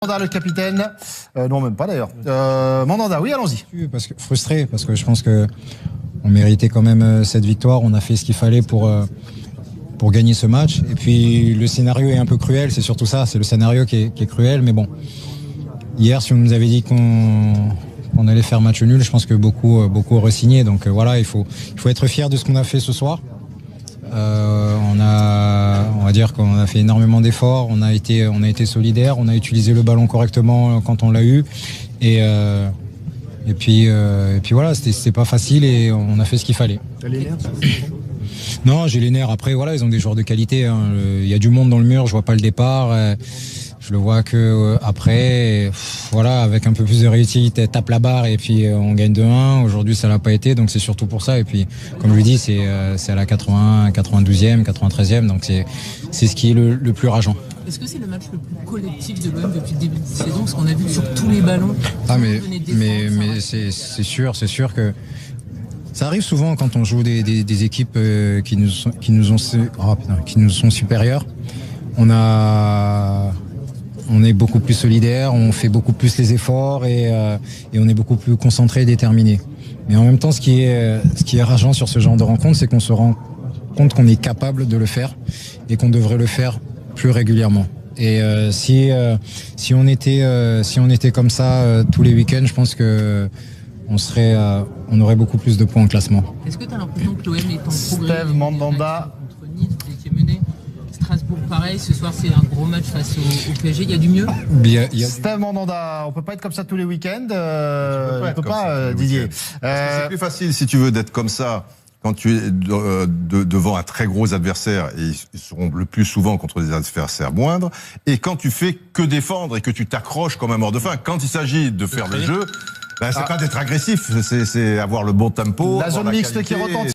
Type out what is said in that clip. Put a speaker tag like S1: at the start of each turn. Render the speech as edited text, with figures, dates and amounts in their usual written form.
S1: Mandanda, le capitaine. Non, même pas d'ailleurs. Mandanda, oui, allons-y.
S2: Frustré, parce que je pense que on méritait quand même cette victoire. On a fait ce qu'il fallait pour gagner ce match. Et puis le scénario est un peu cruel, c'est surtout ça. C'est le scénario qui est cruel. Mais bon, hier, si on nous avait dit qu'on allait faire match nul, je pense que beaucoup auraient signé. Donc voilà, il faut être fier de ce qu'on a fait ce soir. On va dire qu'on a fait énormément d'efforts, on a été solidaires, on a utilisé le ballon correctement quand on l'a eu et puis voilà, c'était pas facile et on a fait ce qu'il fallait.
S1: T'as les nerfs ?
S2: Non, j'ai les nerfs. Après voilà, ils ont des joueurs de qualité, hein. Il y a du monde dans le mur, je vois pas le départ. Je le vois que après, voilà, avec un peu plus de réussite, tape la barre et puis on gagne 2-1. Aujourd'hui, ça l'a pas été, donc c'est surtout pour ça. Et puis, comme je le dis, c'est à la 80, 92e, 93e, donc c'est ce qui est le plus rageant.
S3: Est-ce que c'est le match le plus collectif de l'OM depuis le début de saison, parce qu'on a vu sur tous les ballons.
S2: Ah mais c'est sûr que ça arrive souvent quand on joue des équipes qui nous sont supérieures. On est beaucoup plus solidaire, on fait beaucoup plus les efforts et on est beaucoup plus concentré et déterminé. Mais en même temps, ce qui est rageant sur ce genre de rencontre, c'est qu'on se rend compte qu'on est capable de le faire et qu'on devrait le faire plus régulièrement. Et si on était comme ça tous les week-ends, je pense que on aurait beaucoup plus de points en classement.
S3: Est-ce que tu as l'impression que l'OM est en progrès?
S1: Steve Mandanda.
S3: Contre Nice, vous étiez mené. Strasbourg, pareil, ce soir c'est un gros match face au PSG, il y a du mieux.
S1: Steve Mandanda, on peut pas être comme ça tous les week-ends. On peut pas, Didier.
S4: C'est plus facile si tu veux d'être comme ça quand tu es devant un très gros adversaire, et ils seront le plus souvent contre des adversaires moindres, et quand tu fais que défendre et que tu t'accroches comme un mort de faim. Quand il s'agit de faire le jeu, c'est pas d'être agressif, c'est avoir le bon tempo.
S1: La zone mixte qui retentit.